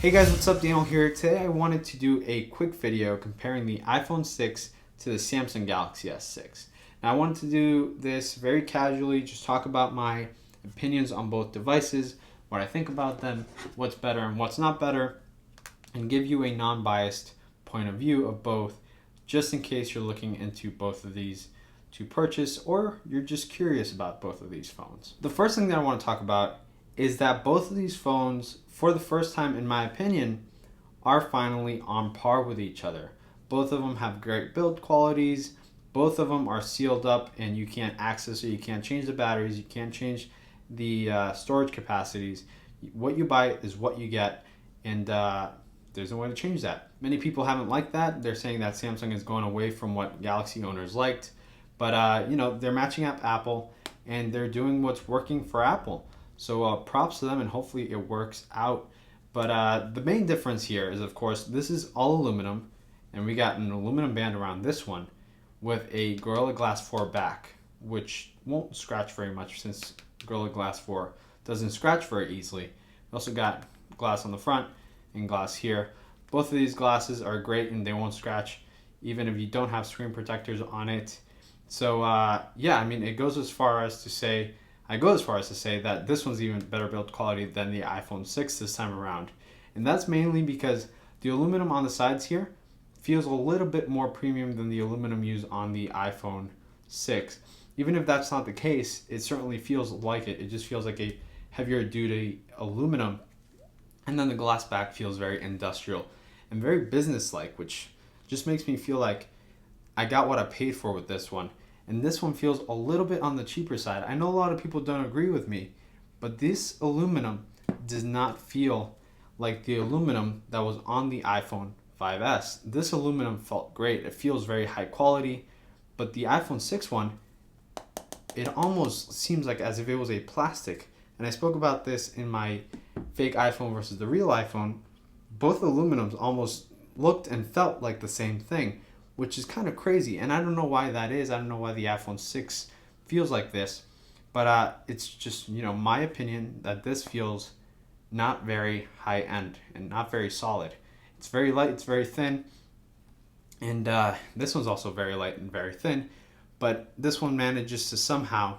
Hey guys, what's up? Daniel here. Today I wanted to do a quick video comparing the iPhone 6 to the Samsung Galaxy S6. Now I wanted to do this very casually, just talk about my opinions on both devices, what I think about them, what's better and what's not better, and give you a non-biased point of view of both, just in case you're looking into both of these to purchase or you're just curious about both of these phones. The first thing that I want to talk about is that both of these phones, for the first time in my opinion, are finally on par with each other. Both of them have great build qualities, both of them are sealed up and you can't access it, you can't change the batteries, you can't change the storage capacities. What you buy is what you get, and there's no way to change that. Many people haven't liked that. They're saying that Samsung is going away from what Galaxy owners liked, but they're matching up Apple and they're doing what's working for Apple. So props to them, and hopefully it works out. But the main difference here is, of course, this is all aluminum, and we got an aluminum band around this one with a Gorilla Glass 4 back, which won't scratch very much since Gorilla Glass 4 doesn't scratch very easily. We also got glass on the front and glass here. Both of these glasses are great and they won't scratch even if you don't have screen protectors on it. So it goes as far as to say I go as far as to say that this one's even better build quality than the iPhone 6 this time around. And that's mainly because the aluminum on the sides here feels a little bit more premium than the aluminum used on the iPhone 6. Even if that's not the case, it certainly feels like it. It just feels like a heavier duty aluminum. And then the glass back feels very industrial and very business-like, which just makes me feel like I got what I paid for with this one. And this one feels a little bit on the cheaper side. I know a lot of people don't agree with me, but this aluminum does not feel like the aluminum that was on the iPhone 5S. This aluminum felt great. It feels very high quality, but the iPhone 6 one, it almost seems like as if it was a plastic. And I spoke about this in my fake iPhone versus the real iPhone. Both aluminums almost looked and felt like the same thing, which is kind of crazy. And I don't know why that is. I don't know why the iPhone 6 feels like this. But it's just, my opinion that this feels not very high end and not very solid. It's very light, it's very thin. And this one's also very light and very thin. But this one manages to somehow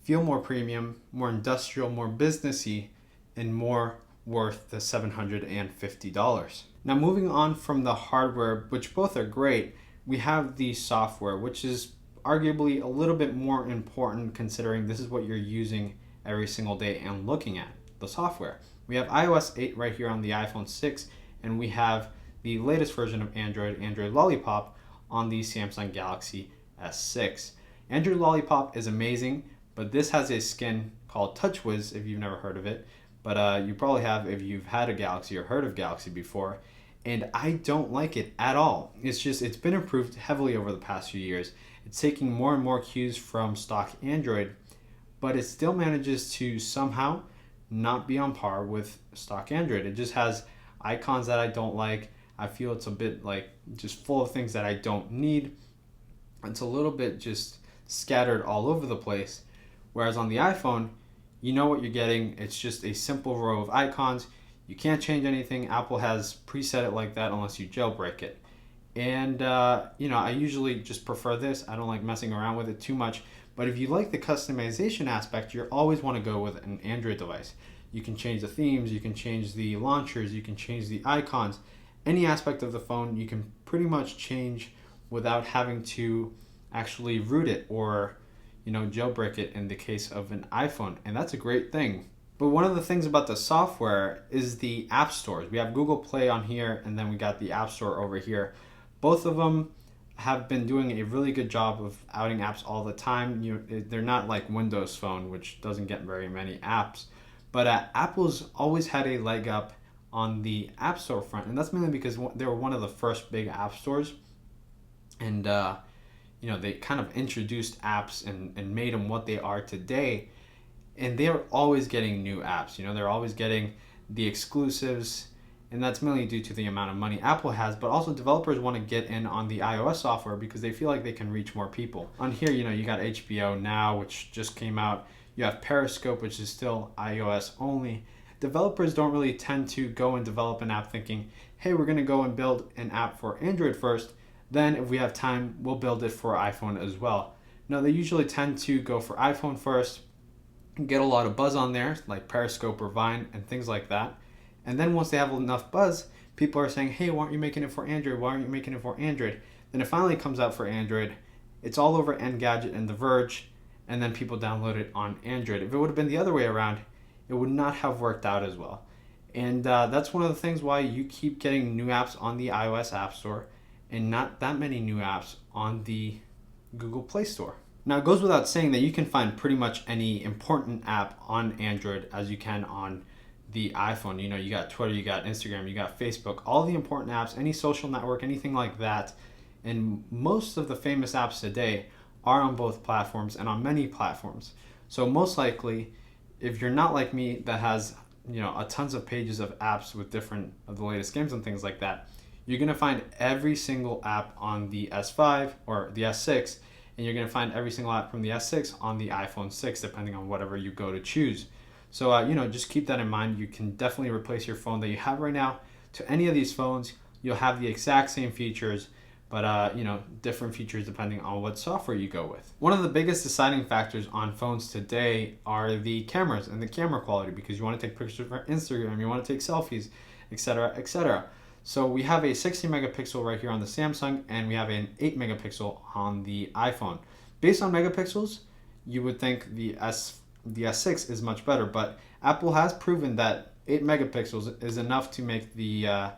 feel more premium, more industrial, more businessy, and more worth the $750. Now moving on from the hardware, which both are great, we have the software, which is arguably a little bit more important considering this is what you're using every single day and looking at, the software. We have iOS 8 right here on the iPhone 6, and we have the latest version of Android Lollipop, on the Samsung Galaxy S6. Android Lollipop is amazing, but this has a skin called TouchWiz if you've never heard of it, but you probably have if you've had a Galaxy or heard of Galaxy before. And I don't like it at all. It's been improved heavily over the past few years. It's taking more and more cues from stock Android, but it still manages to somehow not be on par with stock Android. It just has icons that I don't like. I feel it's a bit like just full of things that I don't need. It's a little bit just scattered all over the place. Whereas on the iPhone, you know what you're getting. It's just a simple row of icons. You can't change anything. Apple has preset it like that unless you jailbreak it. And, I usually just prefer this. I don't like messing around with it too much. But if you like the customization aspect, you always want to go with an Android device. You can change the themes, you can change the launchers, you can change the icons. Any aspect of the phone you can pretty much change without having to actually root it or, jailbreak it in the case of an iPhone. And that's a great thing. But one of the things about the software is the app stores. We have Google Play on here, and then we got the App Store over here. Both of them have been doing a really good job of outing apps all the time. They're not like Windows Phone, which doesn't get very many apps. But Apple's always had a leg up on the App Store front, and that's mainly because they were one of the first big app stores. And, they kind of introduced apps and made them what they are today. And they're always getting new apps. They're always getting the exclusives, and that's mainly due to the amount of money Apple has, but also developers want to get in on the iOS software because they feel like they can reach more people. On here, you got HBO Now, which just came out. You have Periscope, which is still iOS only. developers don't really tend to go and develop an app thinking, hey, we're going to go and build an app for Android first, then if we have time, we'll build it for iPhone as well. No, they usually tend to go for iPhone first, get a lot of buzz on there, like Periscope or Vine and things like that. And then once they have enough buzz, people are saying, hey, why aren't you making it for Android? Why aren't you making it for Android? Then it finally comes out for Android. It's all over Engadget and The Verge, and then people download it on Android. If it would have been the other way around, it would not have worked out as well. And that's one of the things why you keep getting new apps on the iOS App Store and not that many new apps on the Google Play Store. Now, it goes without saying that you can find pretty much any important app on Android as you can on the iPhone. You know, you got Twitter, you got Instagram, you got Facebook, all the important apps, any social network, anything like that. And most of the famous apps today are on both platforms and on many platforms. So most likely, if you're not like me that has, you know, a tons of pages of apps with different of the latest games and things like that, you're going to find every single app on the S5 or the S6, and you're going to find every single app from the S6 on the iPhone 6, depending on whatever you go to choose. So, you know, just keep that in mind. You can definitely replace your phone that you have right now to any of these phones. You'll have the exact same features, but, you know, different features depending on what software you go with. One of the biggest deciding factors on phones today are the cameras and the camera quality, because you want to take pictures for Instagram, you want to take selfies, etc., etc. So we have a 60 megapixel right here on the Samsung, and we have an 8 megapixel on the iPhone. Based on megapixels, you would think the S6 is much better, but Apple has proven that 8 megapixels is enough to make the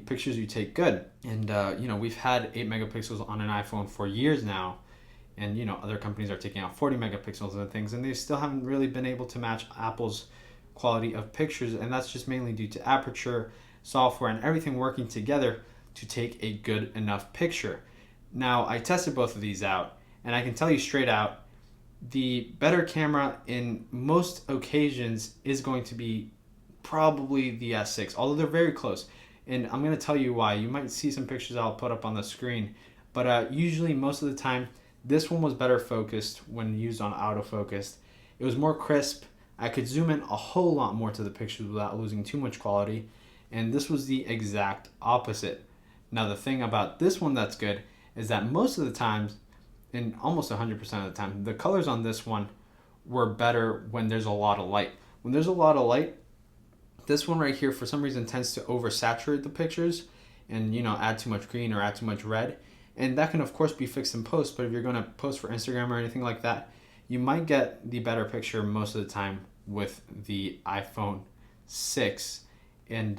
pictures you take good. And you know, we've had 8 megapixels on an iPhone for years now, and you know, other companies are taking out 40 megapixels and things, and they still haven't really been able to match Apple's quality of pictures, and that's just mainly due to aperture, software, and everything working together to take a good enough picture. Now, I tested both of these out, and I can tell you straight out, the better camera in most occasions is going to be probably the S6, although they're very close. And I'm going to tell you why. You might see some pictures I'll put up on the screen, but usually most of the time, this one was better focused when used on autofocus. It was more crisp. I could zoom in a whole lot more to the pictures without losing too much quality. And this was the exact opposite. Now, the thing about this one that's good is that most of the times, and almost 100% of the time, the colors on this one were better when there's a lot of light. When there's a lot of light, this one right here, for some reason, tends to oversaturate the pictures and, you know, add too much green or add too much red. And that can, of course, be fixed in post, but if you're going to post for Instagram or anything like that, you might get the better picture most of the time with the iPhone 6. And,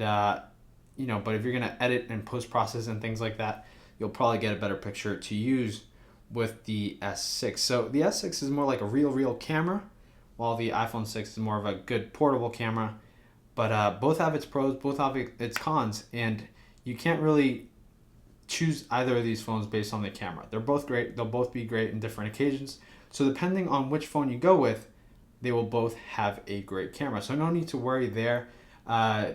you know, but if you're going to edit and post-process and things like that, you'll probably get a better picture to use with the S6. So the S6 is more like a real camera, while the iPhone 6 is more of a good portable camera. But both have its pros, both have its cons, and you can't really choose either of these phones based on the camera. They're both great. They'll both be great in different occasions. So depending on which phone you go with, they will both have a great camera. So no need to worry there.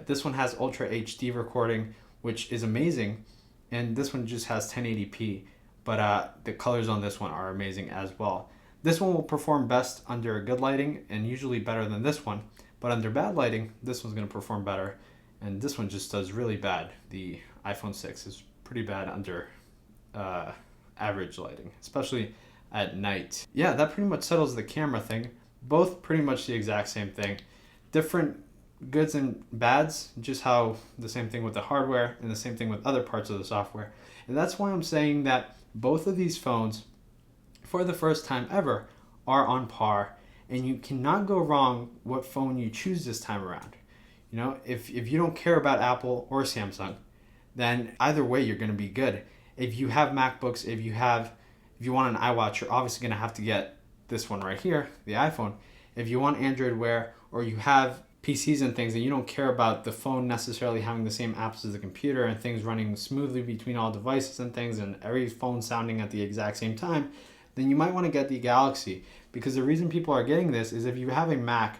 This one has Ultra HD recording, which is amazing, and this one just has 1080p, but the colors on this one are amazing as well. This one will perform best under good lighting and usually better than this one, but under bad lighting, this one's going to perform better, and this one just does really bad. The iPhone 6 is pretty bad under average lighting, especially at night. Yeah, that pretty much settles the camera thing. Both pretty much the exact same thing. Different goods and bads, just how the same thing with the hardware and the same thing with other parts of the software. And that's why I'm saying that both of these phones, for the first time ever, are on par, and you cannot go wrong what phone you choose this time around. You know, if you don't care about Apple or Samsung, then either way you're going to be good. If you have MacBooks, if you want an iWatch, you're obviously going to have to get this one right here, the iPhone. If you want Android Wear, or you have PCs and things and you don't care about the phone necessarily having the same apps as the computer and things running smoothly between all devices and things and every phone sounding at the exact same time, then you might want to get the Galaxy. Because the reason people are getting this is if you have a Mac,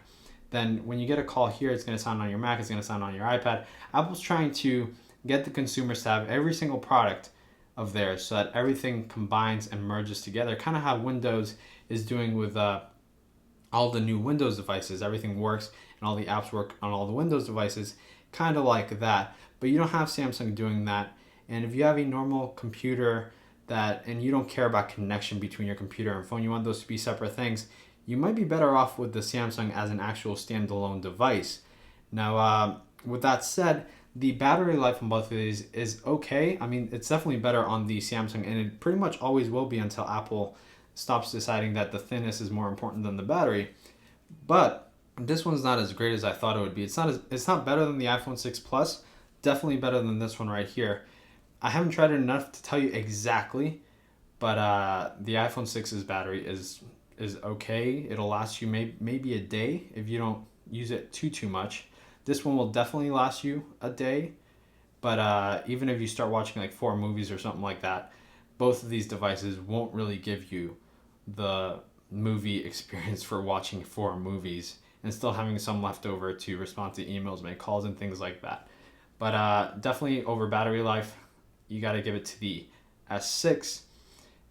then when you get a call here, it's going to sound on your Mac, it's going to sound on your iPad. Apple's trying to get the consumers to have every single product of theirs so that everything combines and merges together, kind of how Windows is doing with all the new Windows devices, everything works and all the apps work on all the Windows devices, kind of like that. But you don't have Samsung doing that. And if you have a normal computer and you don't care about connection between your computer and phone, you want those to be separate things, you might be better off with the Samsung as an actual standalone device. Now, with that said, the battery life on both of these is okay. I mean, it's definitely better on the Samsung, and it pretty much always will be until Apple stops deciding that the thickness is more important than the battery. But this one's not as great as I thought it would be. It's not better than the iPhone 6 Plus. Definitely better than this one right here. I haven't tried it enough to tell you exactly, but the iPhone 6's battery is okay. It'll last you maybe a day if you don't use it too much. This one will definitely last you a day, but even if you start watching like 4 movies or something like that, both of these devices won't really give you the movie experience for watching 4 movies and still having some left over to respond to emails, make calls, and things like that. But definitely over battery life, you got to give it to the S6.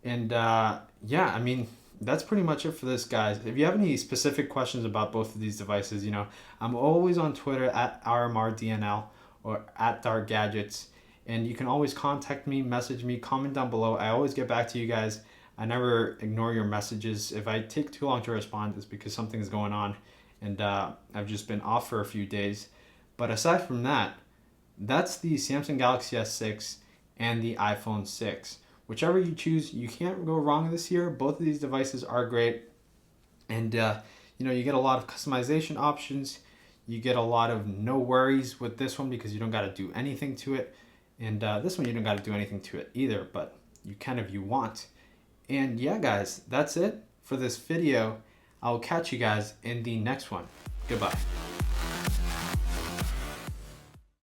And yeah, I mean, that's pretty much it for this, guys. If you have any specific questions about both of these devices, I'm always on Twitter at RMRDNL or at Dark Gadgets. And you can always contact me, message me, comment down below. I always get back to you guys. I never ignore your messages. If I take too long to respond, it's because something's going on. And I've just been off for a few days. But aside from that, that's the Samsung Galaxy S6 and the iPhone 6. Whichever you choose, you can't go wrong this year. Both of these devices are great. And, you get a lot of customization options. You get a lot of no worries with this one because you don't got to do anything to it. And this one, you don't got to do anything to it either, but you can if you want. And yeah, guys, that's it for this video. I'll catch you guys in the next one. Goodbye.